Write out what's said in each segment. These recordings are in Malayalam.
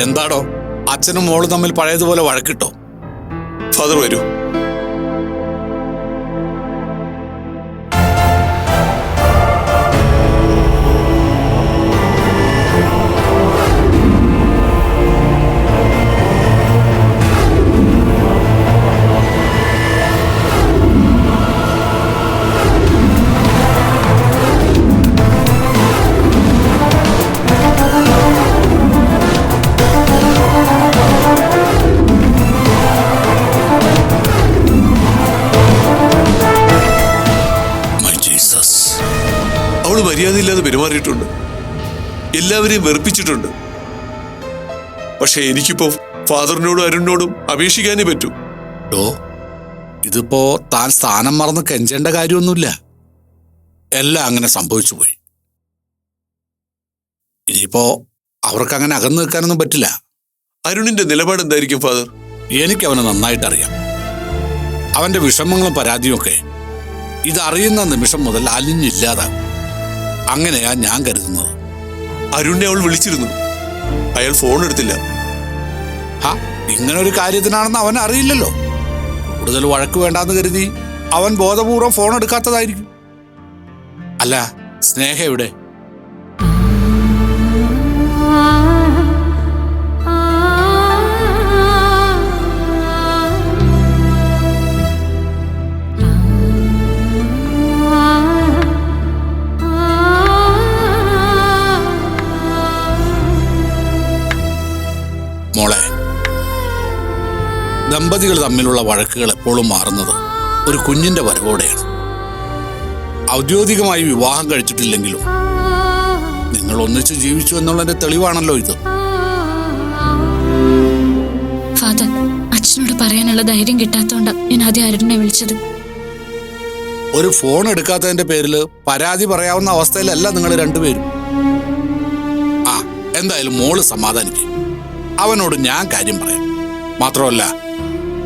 എന്താടോ, അച്ഛനും മോളും തമ്മിൽ പഴയതുപോലെ വഴക്കിട്ടോ? ഫാദർ വരൂ. അവള് മര്യാദയില്ലാതെ പെരുമാറിയിട്ടുണ്ട്, എല്ലാവരെയും വെറുപ്പിച്ചിട്ടുണ്ട്. പക്ഷെ എനിക്കിപ്പോ ഫാദറിനോടും അരുണിനോടും അപേക്ഷിക്കാനേ പറ്റൂ. ഇതിപ്പോ താൻ സ്ഥാനം മറന്ന് കെഞ്ചേണ്ട കാര്യമൊന്നുമില്ല. എല്ലാം അങ്ങനെ സംഭവിച്ചു പോയി. ഇനിയിപ്പോ അവർക്ക് അങ്ങനെ അകന്നു നിൽക്കാനൊന്നും പറ്റില്ല. അരുണിന്റെ നിലപാട് എന്തായിരിക്കും ഫാദർ? എനിക്കവനെ നന്നായിട്ടറിയാം. അവന്റെ വിഷമങ്ങളും പരാതിയും ഒക്കെ ഇതറിയുന്ന നിമിഷം മുതൽ അലിഞ്ഞില്ലാതാകും. അങ്ങനെയാ ഞാൻ കരുതുന്നത്. അരുണിനെ അവൾ വിളിച്ചിരുന്നു, അയാൾ ഫോൺ എടുത്തില്ല. ഇങ്ങനെ ഒരു കാര്യത്തിനാണെന്ന് അവൻ അറിയില്ലല്ലോ. കൂടുതൽ വഴക്ക് വേണ്ടാന്ന് കരുതി അവൻ ബോധപൂർവം ഫോൺ എടുക്കാത്തതായിരിക്കും. അല്ല, സ്നേഹ എവിടെ? മോളെ, ദമ്പതികൾ തമ്മിലുള്ള വഴക്കുകൾ എപ്പോഴും മാറുന്നത് ഒരു കുഞ്ഞിന്റെ വരവോടെയാണ്. ഔദ്യോഗികമായി വിവാഹം കഴിച്ചിട്ടില്ലെങ്കിലും നിങ്ങൾ ഒന്നിച്ച് ജീവിച്ചു എന്നുള്ളതിന്റെ തെളിവാണല്ലോ ഇത്. ഫാദർ, അച്ഛനോട് പറയാനുള്ള ധൈര്യം കിട്ടാത്തോണ്ടാ ഞാൻ ആദ്യം അരുണിനെ വിളിച്ചത്. ഒരു ഫോൺ എടുക്കാത്തതിന്റെ പേരിൽ പരാതി പറയാവുന്ന അവസ്ഥയിലല്ല നിങ്ങൾ രണ്ടുപേരും. എന്തായാലും മോള് സമാധാനിക്കും. അവനോട് ഞാൻ കാര്യം പറയാം. മാത്രമല്ല,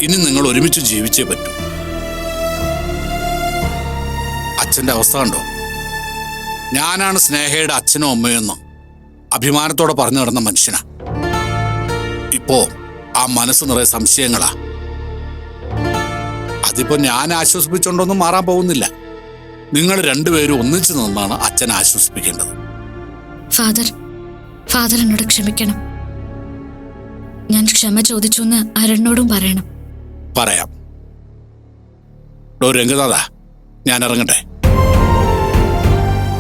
ഇനി നിങ്ങൾ ഒരുമിച്ച് ജീവിച്ചേ പറ്റൂ. അച്ഛന്റെ അവസ്ഥ കണ്ടോ? ഞാനാണ് സ്നേഹയുടെ അച്ഛനും അമ്മയെന്ന് അഭിമാനത്തോടെ പറഞ്ഞു നടന്ന മനുഷ്യനാ. ഇപ്പോ ആ മനസ്സ് നിറയെ സംശയങ്ങളാ. അതിപ്പോ ഞാൻ ആശ്വസിപ്പിച്ചോണ്ടൊന്നും മാറാൻ പോകുന്നില്ല. നിങ്ങൾ രണ്ടുപേരും ഒന്നിച്ചു നിന്നാണ് അച്ഛനെ ആശ്വസിപ്പിക്കേണ്ടത്. ഫാദർ എന്നോട് ക്ഷമിക്കണം. ഞാൻ ക്ഷമ ചോദിച്ചു എന്ന് അരുണിനോടും പറയണം. പറയാം. രംഗനാഥാ, ഞാൻ ഇറങ്ങട്ടെ.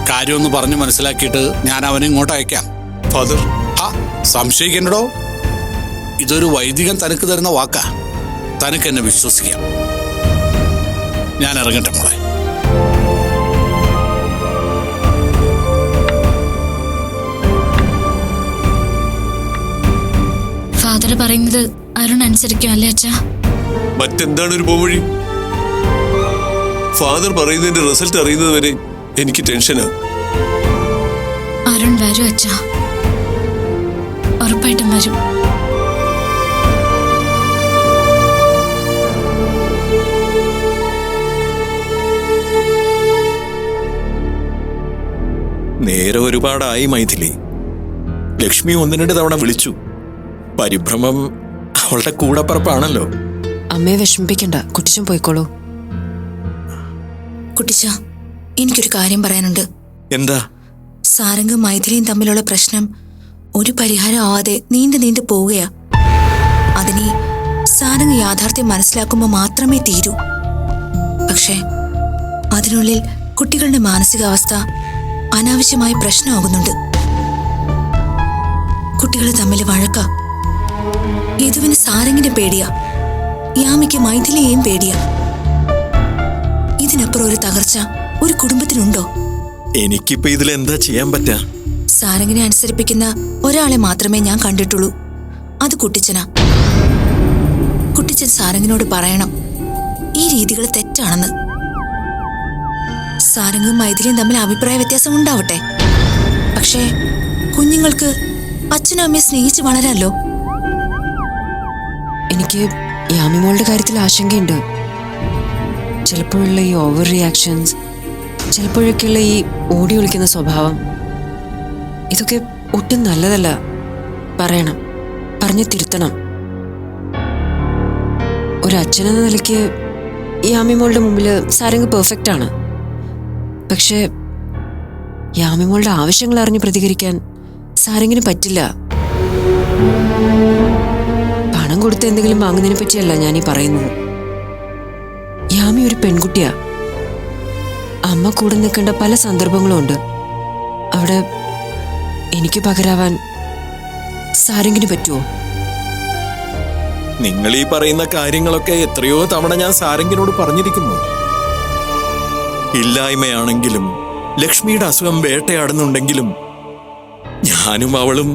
കാര്യമൊന്ന് പറഞ്ഞു മനസ്സിലാക്കിയിട്ട് ഞാൻ അവനെ ഇങ്ങോട്ട് അയക്കാം. ഫാദർ, സംശയിക്കണ്ടോ? ഇതൊരു വൈദികൻ തനിക്ക് തരുന്ന വാക്കാ. തനിക്ക് എന്നെ വിശ്വസിക്കാം. ഞാൻ ഇറങ്ങട്ടെ മോളെ. ഫാദർ പറയുന്നത് അരുൺ അനുസരിക്കും അല്ലേ അച്ഛാ? മറ്റെന്താണ് ഒരു പോവഴി? ഫാദർ പറയുന്നതിന്റെ റിസൾട്ട് അറിയുന്നത് വരെ എനിക്ക് ടെൻഷനാ. അരുൺ വരും അച്ഛാ, ഉറപ്പായിട്ടും വരും. നേരെ ഒരുപാടായി മൈഥിലി. ലക്ഷ്മി 1-2 തവണ വിളിച്ചു. പരിഭ്രമം അവളുടെ കൂടപ്പറപ്പാണല്ലോ. അമ്മയെ വിഷമിപ്പിക്കണ്ട, കുട്ടിച്ചൻ പോയിക്കോളൂ. കുട്ടിച്ച, എനിക്കൊരു കാര്യം പറയാനുണ്ട്. എന്താ? സാരംഗും മൈഥിലിയും തമ്മിലുള്ള പ്രശ്നം ഒരു പരിഹാരം ആവാതെ നീണ്ടു പോവുകയാ. അതിനെ സാരംഗ് യാഥാർത്ഥ്യം മനസ്സിലാക്കുമ്പോൾ മാത്രമേ തീരൂ. പക്ഷേ അതിനുള്ളിൽ കുട്ടികളുടെ മാനസികാവസ്ഥ അനാവശ്യമായി പ്രശ്നമാകുന്നുണ്ട്. കുട്ടികൾ തമ്മിൽ വഴക്ക. യദുവിന് സാരംഗിനെ പേടിയാ, യാമിക്ക് മൈഥിലിയെയും പേടിയാ. ഇതിനപ്പുറം ഒരു തകർച്ച ഒരു കുടുംബത്തിനുണ്ടോ? എനിക്കിപ്പോ ഇതിൽ എന്താ ചെയ്യാൻ പറ്റാ? സാരംഗിനെ അനുസരിപ്പിക്കുന്ന ഒരാളെ മാത്രമേ ഞാൻ കണ്ടിട്ടുള്ളൂ. അത് കുട്ടിച്ചനാ. കുട്ടിച്ചൻ സാരംഗിനോട് പറയണം ഈ രീതികൾ തെറ്റാണെന്ന്. സാരംഗും മൈഥിലിയും തമ്മിൽ അഭിപ്രായ വ്യത്യാസം ഉണ്ടാവട്ടെ, പക്ഷേ കുഞ്ഞുങ്ങൾക്ക് അച്ഛനും അമ്മയെ സ്നേഹിച്ച് വളരാലോ. എനിക്ക് യാമിമോളുടെ കാര്യത്തിൽ ആശങ്കയുണ്ട്. ചിലപ്പോഴുള്ള ഈ ഓവർ റിയാക്ഷൻസ്, ചിലപ്പോഴൊക്കെയുള്ള ഈ ഓടി ഒളിക്കുന്ന സ്വഭാവം, ഇതൊക്കെ ഒട്ടും നല്ലതല്ല. പറയണം. പറഞ്ഞ് തിരുത്തണം. ഒരു അച്ഛനെന്ന നിലയ്ക്ക് യാമിമോളുടെ മുമ്പിൽ സാരംഗ് പെർഫെക്റ്റ് ആണ്. പക്ഷെ യാമിമോളുടെ ആവശ്യങ്ങൾ അറിഞ്ഞ് പ്രതികരിക്കാൻ സാരംഗിന് പറ്റില്ല. പണം കൊടുത്ത് എന്തെങ്കിലും വാങ്ങുന്നതിനെ പറ്റിയല്ല ഞാനീ പറയുന്നത്. യാമി ഒരു പെൺകുട്ടിയാ. അമ്മ കൂടെ നിൽക്കേണ്ട പല സന്ദർഭങ്ങളും ഉണ്ട്. അവിടെ എനിക്ക് പകരാവാൻ സാരംഗിന് പറ്റുമോ? നിങ്ങൾ ഈ പറയുന്ന കാര്യങ്ങളൊക്കെ എത്രയോ തവണ ഞാൻ സാരംഗിനോട് പറഞ്ഞിരിക്കുന്നു. ഇല്ലായ്മയാണെങ്കിലും ലക്ഷ്മിയുടെ അസുഖം വേട്ടയാടുന്നുണ്ടെങ്കിലും ഞാനും അവളും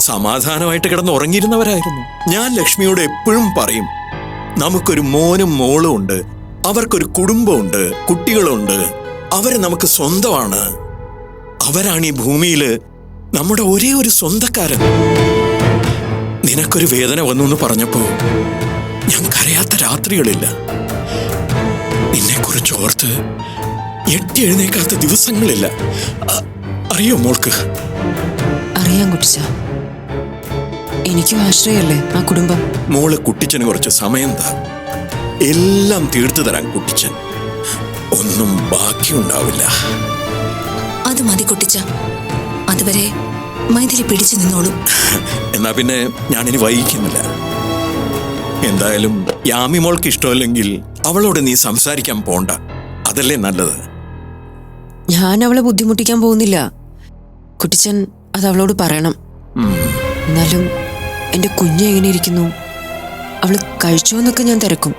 സമാധാനമായിട്ട് കിടന്ന് ഉറങ്ങിയിരുന്നവരായിരുന്നു. ഞാൻ ലക്ഷ്മിയോട് എപ്പോഴും പറയും, നമുക്കൊരു മോനും മോളും ഉണ്ട്, അവർക്കൊരു കുടുംബമുണ്ട്, കുട്ടികളുണ്ട്, അവര് നമുക്ക് സ്വന്തമാണ്. അവരാണ് ഈ ഭൂമിയില് നമ്മുടെ ഒരേ ഒരു സ്വന്തക്കാരൻ. നിനക്കൊരു വേദന വന്നു എന്ന് പറഞ്ഞപ്പോ ഞാൻ കരയാത്ത രാത്രികളില്ല. നിന്നെക്കുറിച്ച് ഓർത്ത് എട്ടി എഴുന്നേക്കാത്ത ദിവസങ്ങളില്ല. അറിയോ മോൾക്ക്? അറിയാം കുട്ടിച്ച. എനിക്കും ആശ്രയല്ലേ ആ കുടുംബം. മോള് കുട്ടിച്ചന് കുറച്ച് സമയം താ. എല്ലാം തീർത്തു തരാൻ കുട്ടിച്ചൻ. ഒന്നും ബാക്കിയുണ്ടാവില്ല. അത് മതി കുട്ടിച്ച. അതുവരെ മൈഥിലി പിടിച്ചു നിന്നോളും. എന്നാ പിന്നെ ഞാനിനി വൈകിക്കുന്നില്ല. എന്തായാലും യാമി മോൾക്ക് ഇഷ്ടമല്ലെങ്കിൽ അവളോട് നീ സംസാരിക്കാൻ പോണ്ട. അതല്ലേ നല്ലത്. ഞാൻ അവളെ ബുദ്ധിമുട്ടിക്കാൻ പോകുന്നില്ല. കുട്ടിച്ചൻ അത് അവളോട് പറയണം. എന്നാലും എൻ്റെ കുഞ്ഞ് എങ്ങനെ ഇരിക്കുന്നു, അവള് കഴിച്ചോന്നൊക്കെ ഞാൻ തിരക്കും.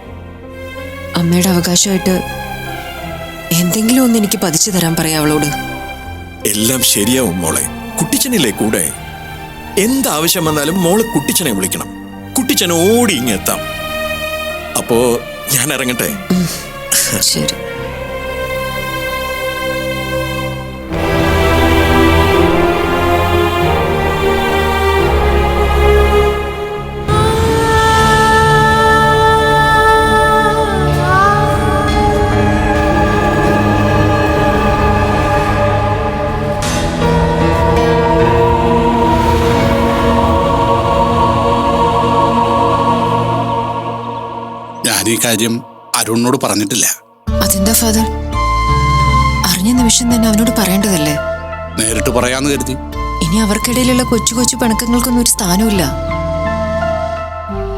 അമ്മയുടെ അവകാശമായിട്ട് എന്തെങ്കിലും ഒന്ന് എനിക്ക് പതിച്ചു തരാൻ പറയാം അവളോട്. എല്ലാം ശരിയാവും മോളെ. കുട്ടിച്ചനില്ലേ കൂടെ? എന്താവശ്യം വന്നാലും മോള് കുട്ടിച്ചനെ വിളിക്കണം. കുട്ടിച്ചൻ ഓടി ഇങ്ങെത്താം. അപ്പോ ഞാൻ ഇറങ്ങട്ടെ. ശരി. ഈ കാര്യം അരുണിനോട് പറഞ്ഞിട്ടില്ല. അതെന്താ ഫാദർ? അറിഞ്ഞ നിമിഷം തന്നെ അവനോട് പറയേണ്ടതല്ലേ? നേരിട്ട് പറയാന്ന് കരുതി. ഇനി അവർക്കിടയിലുള്ള കൊച്ചു കൊച്ചു പിണക്കങ്ങൾക്കൊന്നും ഒരു സ്ഥാനമില്ല.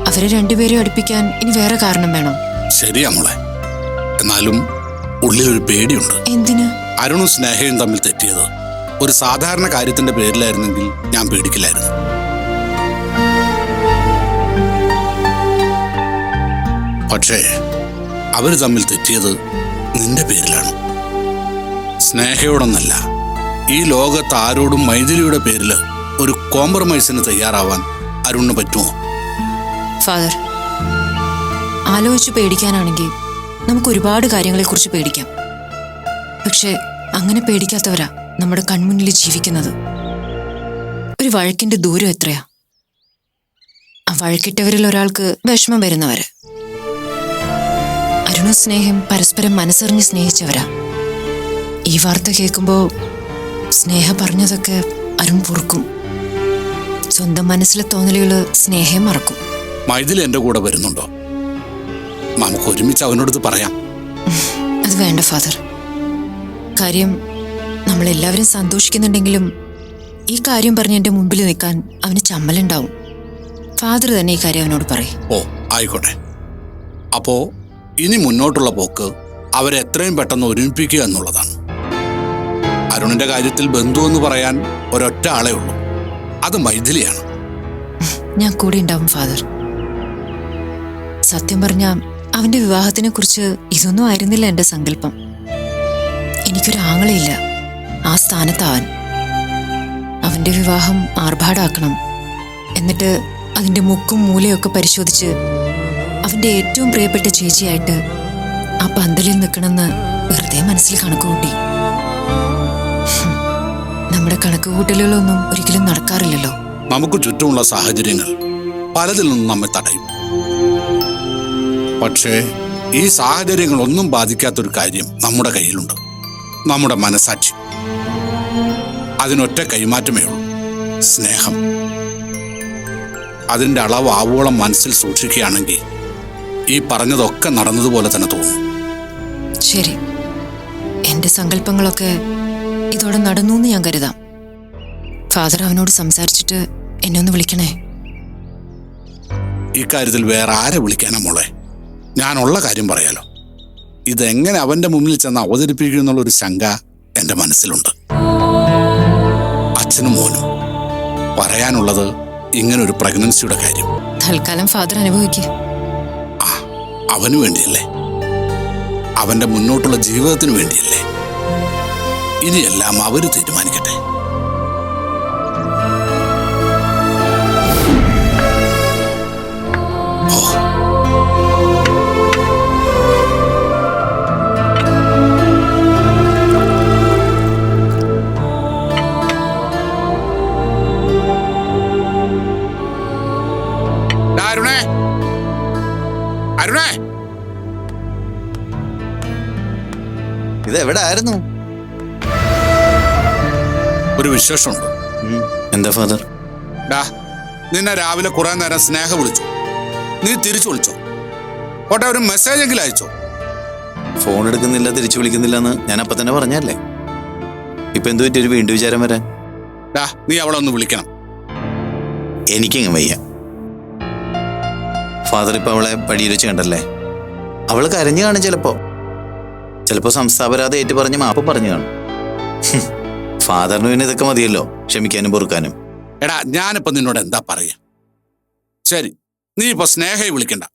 അവരെ രണ്ടുപേരും അടുപ്പിക്കാൻ ഇനി വേറെ കാരണം വേണം. ശരിയാ മോളെ. എന്നാലും ഉള്ളിലൊരു പേടിയുണ്ട്. എന്തിന്? അരുണും സ്നേഹയും തമ്മിൽ തെറ്റിയത് ഒരു സാധാരണ കാര്യത്തിന്റെ പേരിലായിരുന്നെങ്കിൽ ഞാൻ പേടിക്കില്ലായിരുന്നു. പക്ഷേ അവർ തമ്മിൽ തെറ്റിയത് നിന്റെ പേരിലാണ്, സ്നേഹയോടൊന്നല്ല. ഈ ലോകത്ത് ആരോടും മൈഥിലിയുടെ പേരിൽ ഒരു കോംപ്രമൈസിന് തയ്യാറാവാൻ അരുണിന് പറ്റുമോ? ഫാദർ, ആലോചിച്ച് പേടിക്കാനാണെങ്കിൽ നമുക്ക് ഒരുപാട് കാര്യങ്ങളെക്കുറിച്ച് പേടിക്കാം. പക്ഷെ അങ്ങനെ പേടിക്കാത്തവരാ നമ്മുടെ കൺമുന്നിൽ ജീവിക്കുന്നത്. ഒരു വഴക്കിന്റെ ദൂരം എത്രയാ? ആ വഴക്കിട്ടവരിൽ ഒരാൾക്ക് വിഷമം വരുന്നവര്. അരുണും സ്നേഹം പരസ്പരം മനസ്സറിഞ്ഞ് സ്നേഹിച്ചവരാ. ഈ വാർത്ത കേൾക്കുമ്പോ സ്നേഹ പറഞ്ഞതൊക്കെ അരുൺ പൊറുക്കും. സ്വന്തം മനസ്സിലെ തോന്നലുകള് സ്നേഹം മറക്കും. മൈഥിലി എന്റെ കൂടെ വരുന്നുണ്ടോ? നമുക്ക് ഒരുമിച്ച് അവനോട് പറയാം. അത് വേണ്ട ഫാദർ. കാര്യം നമ്മളെല്ലാവരും സന്തോഷിക്കുന്നുണ്ടെങ്കിലും ഈ കാര്യം പറഞ്ഞ് എന്റെ മുമ്പിൽ നിൽക്കാൻ അവന് ചമ്മലുണ്ടാവും. ഫാദർ തന്നെ ഈ കാര്യം അവനോട് പറയും. ഓ ആയിക്കോട്ടെ. അപ്പോ ഇനി മുന്നോട്ടുള്ള പോക്ക് അവരെ എത്രയും പെട്ടെന്ന് ഒരുമിപ്പിക്കുക എന്നുള്ളതാണ്. അരുണിന്റെ കാര്യത്തിൽ ബന്ധു എന്ന് പറയാൻ ഒരൊറ്റ ആളേ ഉള്ളൂ, അത് മൈഥിലിയാണ്. ഞാൻ കൂടെ ഉണ്ടാവും ഫാദർ. സത്യം പറഞ്ഞ അവന്റെ വിവാഹത്തിനെ കുറിച്ച് ഇതൊന്നും ആയിരുന്നില്ല എന്റെ സങ്കല്പം. എനിക്കൊരു ആങ്ങളയില്ല ആ സ്ഥാനത്താവാൻ. അവന്റെ വിവാഹം ആർഭാടാക്കണം, എന്നിട്ട് അതിന്റെ മുക്കും മൂലയൊക്കെ പരിശോധിച്ച് അവന്റെ ഏറ്റവും പ്രിയപ്പെട്ട ചേച്ചിയായിട്ട് ആ പന്തലിൽ നിൽക്കണമെന്ന് വെറുതെ മനസ്സിൽ കണക്കുകൂട്ടി. നമ്മുടെ കണക്കുകൂട്ടലുകളൊന്നും ഒരിക്കലും നടക്കാറില്ലല്ലോ. നമുക്ക് ചുറ്റുമുള്ള സാഹചര്യങ്ങൾ പലതിൽ നിന്നും നമ്മെ തടയും. പക്ഷേ ഈ സാഹചര്യങ്ങളൊന്നും ബാധിക്കാത്തൊരു കാര്യം നമ്മുടെ കയ്യിലുണ്ട്, നമ്മുടെ മനസാക്ഷി. അതിനൊറ്റ കൈമാറ്റമേ ഉള്ളൂ, സ്നേഹം. അതിൻ്റെ അളവ് ആവോളം മനസ്സിൽ സൂക്ഷിക്കുകയാണെങ്കിൽ ഈ പറഞ്ഞതൊക്കെ നടന്നതുപോലെ തന്നെ തോന്നും. ശരി, എന്റെ സങ്കല്പങ്ങളൊക്കെ ഇതോടെ നടന്നു എന്ന് ഞാൻ കരുതാം. ഫാദർ അവനോട് സംസാരിച്ചിട്ട് എന്നെ ഒന്ന് വിളിക്കണേ. ഇക്കാര്യത്തിൽ വേറെ ആരെ വിളിക്കാനാ മോളെ? ഞാനുള്ള കാര്യം പറയാലോ. ഇതെങ്ങനെ അവൻ്റെ മുന്നിൽ ചെന്ന് അവതരിപ്പിക്കുമെന്നുള്ളൊരു ശങ്ക എൻ്റെ മനസ്സിലുണ്ട്. അച്ഛനും മോനും പറയാനുള്ളത് ഇങ്ങനൊരു പ്രഗ്നൻസിയുടെ കാര്യം. തൽക്കാലം ഫാദർ അനുഭവിക്കുക. അവന് വേണ്ടിയല്ലേ, അവൻ്റെ മുന്നോട്ടുള്ള ജീവിതത്തിന് വേണ്ടിയല്ലേ. ഇനിയെല്ലാം അവര് തീരുമാനിക്കട്ടെ. അരുണേ, അരുണേ, ഇത് എവിടെ ആയിരുന്നു? ഒരു വിശേഷമുണ്ട്. എന്താ ഫാദർ? നിന്നെ രാവിലെ കുറെ നേരം സ്നേഹ വിളിച്ചു, നീ തിരിച്ചു വിളിച്ചോ? കോട്ടെ ഒരു മെസ്സേജ് എങ്കിലും അയച്ചോ? ഫോൺ എടുക്കുന്നില്ല, തിരിച്ചു വിളിക്കുന്നില്ല എന്ന് ഞാൻ അപ്പൊ തന്നെ പറഞ്ഞല്ലേ. ഇപ്പൊ എന്തു പറ്റി ഒരു വീണ്ടും വിചാരം വരാൻ? നീ അവളെ ഒന്ന് വിളിക്കണം. എനിക്കങ്ങ് വയ്യ. ഫാദർ ഇപ്പൊ അവളെ വഴിയിൽ വെച്ച് കണ്ടല്ലേ. അവള് കരഞ്ഞു കാണും ചിലപ്പോ സംസ്ഥാപരാധ ഏറ്റു പറഞ്ഞ് മാപ്പ് പറഞ്ഞു കാണും. ഫാദറിന് പിന്നെ ഇതൊക്കെ മതിയല്ലോ, ക്ഷമിക്കാനും പൊറുക്കാനും. എടാ, ഞാനിപ്പോ നിന്നോട് എന്താ പറയാ? ശരി, നീ ഇപ്പൊ സ്നേഹയെ വിളിക്കണ്ട,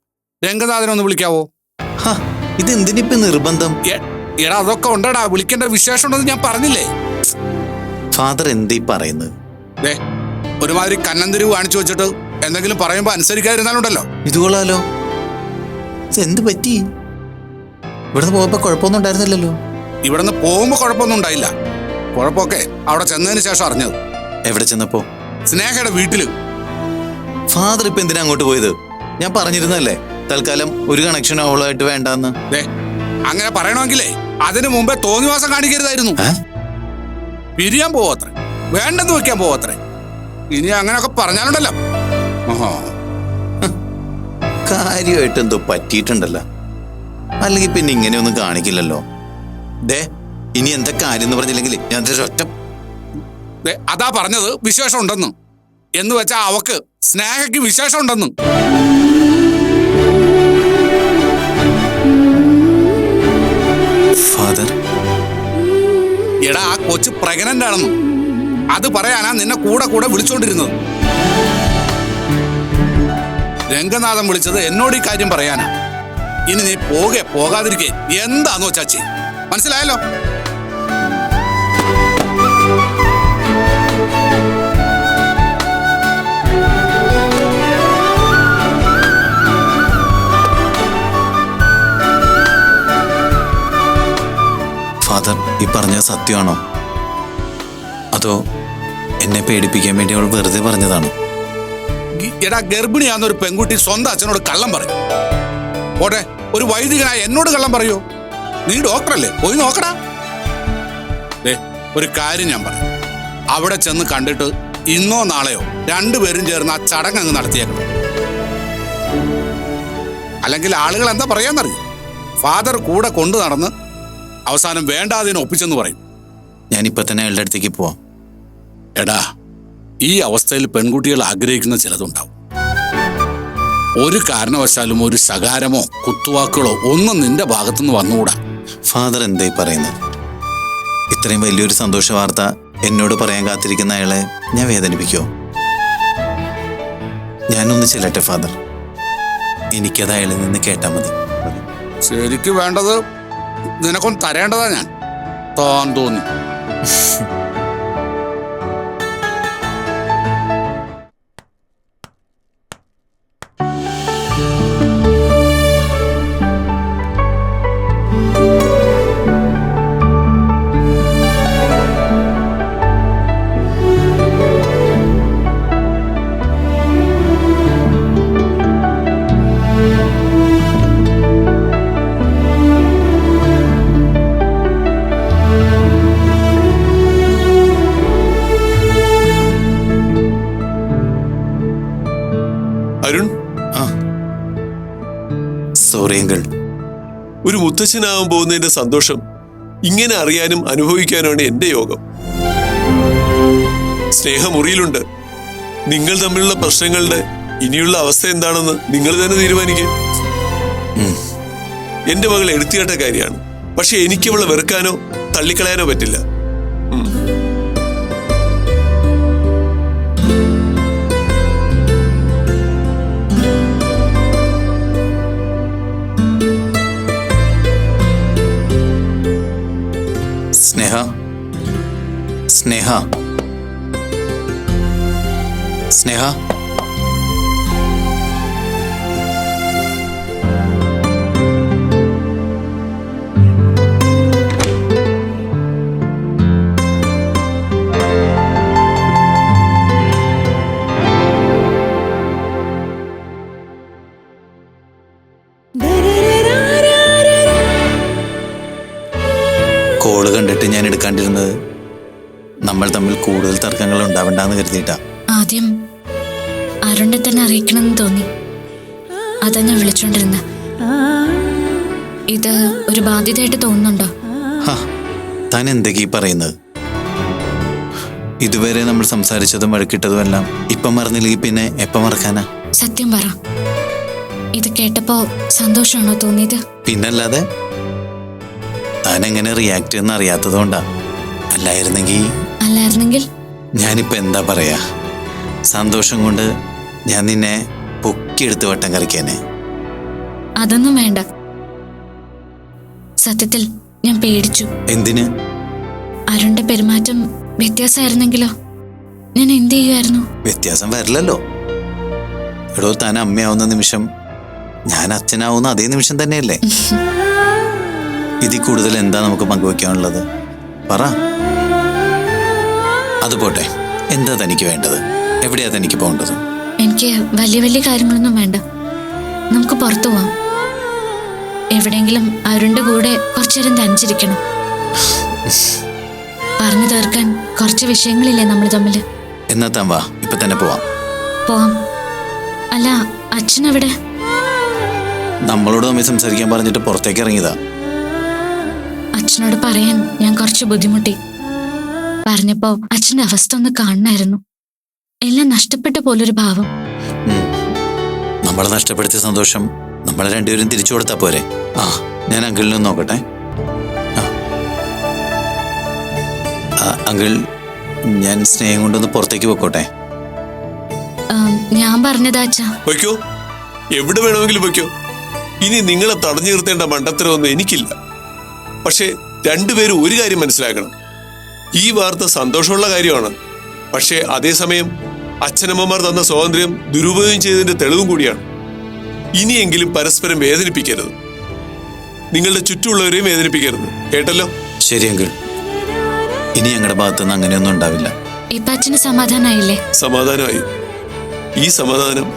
രംഗനാഥനൊന്ന് വിളിക്കാവോ? ഇതെന്തിനിപ്പോ നിർബന്ധം? എടാ, അതൊക്കെ ഉണ്ടടാ, വിളിക്കേണ്ട വിശേഷം ഉണ്ടെന്ന് ഞാൻ പറഞ്ഞില്ലേ. ഫാദർ എന്തീ പറയുന്നത്? ഒരുമാതിരി കന്നന്തിരിവ് കാണിച്ചു വെച്ചിട്ട് എന്തെങ്കിലും പറയുമ്പോ അനുസരിക്കാതിരുന്നാലുണ്ടല്ലോ. ഇത് കൊള്ളാലോ. എന്ത് പറ്റി? ഇവിടുന്ന് പോയപ്പോ കുഴപ്പമൊന്നും ഉണ്ടായിരുന്നില്ലല്ലോ. ഇവിടുന്ന് പോകുമ്പോ കുഴപ്പമൊന്നും ഉണ്ടായില്ല. കുഴപ്പമൊക്കെ അവിടെ ചെന്നതിന് ശേഷം അറിഞ്ഞത്. എവിടെ ചെന്നപ്പോ? സ്നേഹയുടെ വീട്ടില്. ഫാദർ ഇപ്പൊ എന്തിനാ അങ്ങോട്ട് പോയത്? ഞാൻ പറഞ്ഞിരുന്നല്ലേ തൽക്കാലം ഒരു കണക്ഷൻ അവളുമായിട്ട് വേണ്ടെന്ന്. അങ്ങനെ പറയണമെങ്കിലേ അതിനു മുമ്പേ തോന്നിവാസം കാണിക്കരുതായിരുന്നു. പിരിയാൻ പോവത്രേ, വേണ്ടെന്ന് വെക്കാൻ പോവത്രേ. ഇനി അങ്ങനെയൊക്കെ പറഞ്ഞാലുണ്ടല്ലോ. കാര്യമായിട്ട് എന്തോ പറ്റിയിട്ടുണ്ടല്ലോ, അല്ലെങ്കിൽ പിന്നെ ഇങ്ങനെയൊന്നും കാണിക്കില്ലല്ലോ. ഇനി എന്താ കാര്യം എന്ന് പറഞ്ഞില്ലെങ്കിൽ ഞാൻ ഒറ്റ. അതാ പറഞ്ഞത് വിശേഷം ഉണ്ടെന്ന്. എന്ന് വെച്ചാ അവക്ക് സ്നേഹയ്ക്ക് വിശേഷം ഉണ്ടെന്ന്. ഫാദർ, എടാ, ആ കൊച്ചു പ്രഗ്നന്റ് ആണെന്ന് അത് പറയാനാ നിന്നെ കൂടെ വിളിച്ചോണ്ടിരുന്നത്. രംഗനാഥൻ വിളിച്ചത് എന്നോട് ഈ കാര്യം പറയാനാ. ഇനി നീ പോകാതിരിക്കേ എന്താന്ന് വെച്ചാച്ചി, മനസ്സിലായല്ലോ? ഫാദർ ഈ പറഞ്ഞ സത്യമാണോ, അതോ എന്നെ പേടിപ്പിക്കാൻ വേണ്ടി അവൾ വെറുതെ പറഞ്ഞതാണോ? എടാ, ഗർഭിണിയാന്നൊരു പെൺകുട്ടി സ്വന്തം അച്ഛനോട് കള്ളം പറയും. പോട്ടെ, ഒരു വൈദികനായ എന്നോട് കള്ളം പറയോ? നീ ഡോക്ടറല്ലേ, പോയി നോക്കടാ. ഒരു കാര്യം ഞാൻ പറയാം, അവിടെ ചെന്ന് കണ്ടിട്ട് ഇന്നോ നാളെയോ രണ്ടുപേരും ചേർന്ന് ആ ചടങ്ങ് അങ്ങ് നടത്തിയേക്കണം. അല്ലെങ്കിൽ ആളുകൾ എന്താ പറയാന്നറിയും, ഫാദർ കൂടെ കൊണ്ടു നടന്ന് അവസാനം വേണ്ടാതിനെ ഒപ്പിച്ചെന്ന് പറയും. ഞാനിപ്പോ തന്നെ അയാളുടെ അടുത്തേക്ക് പോവാം. എടാ, ഈ അവസ്ഥയിൽ പെൺകുട്ടികൾ ആഗ്രഹിക്കുന്ന ചിലതുണ്ടാവും. ഒരു കാരണവശാലും ഒരു ശകാരമോ കുത്തുവാക്കുകളോ ഒന്നും നിന്റെ ഭാഗത്തുനിന്ന് വന്നുകൂടാ. ഫാദർ എന്തായി പറയുന്നത്? ഇത്രയും വലിയൊരു സന്തോഷ വാർത്ത എന്നോട് പറയാൻ കാത്തിരിക്കുന്ന അയാളെ ഞാൻ വേദനിപ്പിക്കോ? ഞാനൊന്ന് ചെല്ലട്ടെ ഫാദർ, എനിക്കത് അയാളിൽ നിന്ന് കേട്ടാൽ മതി. ശരിക്ക് വേണ്ടത് നിനക്കൊന്ന് തരേണ്ടതാ ഞാൻ. താൻ തോന്നി. Arun, sorry uncle. ഒരു മുത്തച്ഛനാവാൻ പോകുന്നതിന്റെ സന്തോഷം ഇങ്ങനെ അറിയാനും അനുഭവിക്കാനുമാണ് എന്റെ യോഗം. സ്നേഹമുറിയിലുണ്ട്. നിങ്ങൾ തമ്മിലുള്ള പ്രശ്നങ്ങളുടെ ഇനിയുള്ള അവസ്ഥ എന്താണെന്ന് നിങ്ങൾ തന്നെ തീരുമാനിക്കും. എന്റെ മകൾ എടുത്തിയാട്ട കാര്യമാണ്. പക്ഷെ എനിക്ക് അവളെ വെറുക്കാനോ തള്ളിക്കളയാനോ പറ്റില്ല. സ്നേഹ, സ്നേഹ, സ്നേഹ. കോള് കണ്ടിട്ട് ഞാൻ എടുക്കാണ്ടിരുന്നത് നമ്മൾ തമ്മിൽ കൂടുതൽ തർക്കങ്ങൾ ഉണ്ടാവണ്ടെന്ന് കരുതിയിട്ടാ. ആദ്യം അരുണിനെ തന്നെ അറിയിക്കണമെന്ന് തോന്നി. അതാ ഞാൻ വിളിച്ചോണ്ടിരുന്ന. ഇത് ഒരു ബാധ്യതയായിട്ട് തോന്നുന്നുണ്ടോ? താൻ എന്തൊക്കെയാ പറയുന്നത്? ഇതുവരെ നമ്മൾ സംസാരിച്ചതും വഴക്കിട്ടതും എല്ലാം ഇപ്പം മറന്നില്ലെങ്കിൽ പിന്നെ എപ്പം മറക്കാനാ? സത്യം പറ, ഇത് കേട്ടപ്പോ സന്തോഷമാണോ തോന്നിയത്? പിന്നല്ലാതെ. താൻ എങ്ങനെ റിയാക്ട് ചെയ്യുന്ന അറിയാത്തതുകൊണ്ടാ. അല്ലായിരുന്നെങ്കിൽ ഞാനിപ്പോ എന്താ പറയാ, സന്തോഷം കൊണ്ട് ഞാൻ നിന്നെ പൊക്കിയെടുത്ത് വട്ടം കറിക്കാനെ. അതൊന്നും വേണ്ട. സത്യത്തിൽ ഞാൻ പേടിച്ചു. എന്തിന്? അരുണിന്റെ പെരുമാറ്റം വ്യത്യാസമായിരുന്നെങ്കിലോ? ഞാൻ എന്ത് ചെയ്യുമായിരുന്നു? വ്യത്യാസം വരില്ലല്ലോ. എടോ, താൻ അമ്മയാവുന്ന നിമിഷം ഞാൻ അച്ഛനാവുന്ന അതേ നിമിഷം തന്നെയല്ലേ? ഇതിൽ കൂടുതൽ എന്താ നമുക്ക് പങ്കുവെക്കാനുള്ളത്? പറ. അത് പോട്ടെ, എന്താ തനിക്ക് വേണ്ടത്? എവിടെയാ തനിക്ക് പോകേണ്ടത്? എനിക്ക് വലിയ വലിയ കാര്യങ്ങളൊന്നും വേണ്ട. നമുക്ക് പുറത്തു പോവാം. എവിടെയെങ്കിലും അരുണിന്റെ കൂടെ കുറച്ചേരം തനിച്ചിരിക്കണം. പറഞ്ഞു തീർക്കാൻ കുറച്ച് വിഷയങ്ങളില്ലേ നമ്മൾ തമ്മില്? എന്നാ താൻ വാ, ഇപ്പൊ തന്നെ പോവാം. പോവാം. അല്ല, അച്ഛൻ എവിടെ? നമ്മളോട് തമ്മിൽ സംസാരിക്കാൻ പറഞ്ഞിട്ട് പുറത്തേക്ക് ഇറങ്ങിയതാ. അച്ഛനോട് പറയാൻ ഞാൻ കുറച്ച് ബുദ്ധിമുട്ടി. പറഞ്ഞപ്പോ അച്ഛന്റെ അവസ്ഥ ഒന്ന് കാണണമായിരുന്നു. എല്ലാം നഷ്ടപ്പെട്ട പോലൊരു ഭാവം. നമ്മളെ നഷ്ടപ്പെടുത്തിയ സന്തോഷം നമ്മളെ രണ്ടുപേരും തിരിച്ചു കൊടുത്താ പോരെ? ഞാൻ അങ്കിളിനെ നോക്കട്ടെ. അങ്കിൾ, ഞാൻ സ്നേഹം കൊണ്ടൊന്ന് പുറത്തേക്ക് പോയിക്കോട്ടെ? ഞാൻ പറഞ്ഞതാ അച്ഛാ. വയ്ക്കോ, എവിടെ വേണമെങ്കിലും വയ്ക്കോ. ഇനി നിങ്ങളെ തടഞ്ഞു നിർത്തേണ്ട മണ്ടത്തരമൊന്നും എനിക്കില്ല. പക്ഷെ രണ്ടുപേരും ഒരു കാര്യം മനസ്സിലാക്കണം. ഈ വാർത്ത സന്തോഷമുള്ള കാര്യമാണ്. പക്ഷേ അതേസമയം അച്ഛനമ്മമാർ തന്ന സ്വാതന്ത്ര്യം ദുരുപയോഗം ചെയ്തതിന്റെ തെളിവും കൂടിയാണ്. ഇനിയെങ്കിലും പരസ്പരം വേദനിപ്പിക്കരുത്. നിങ്ങളുടെ ചുറ്റുമുള്ളവരെയും വേദനിപ്പിക്കരുത്. കേട്ടല്ലോ? ശരി അങ്കിൾ, ഇനി ഞങ്ങളുടെ ഭാഗത്തുനിന്ന് അങ്ങനെയൊന്നും ഉണ്ടാവില്ല. ഇപ്പൊ അച്ഛന് സമാധാനായില്ലേ? സമാധാനമായി. ഈ സമാധാനം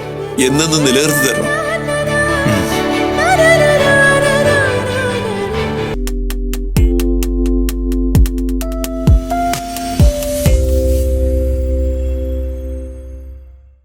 എന്നെന്നും നിലനിർത്തി തരണം.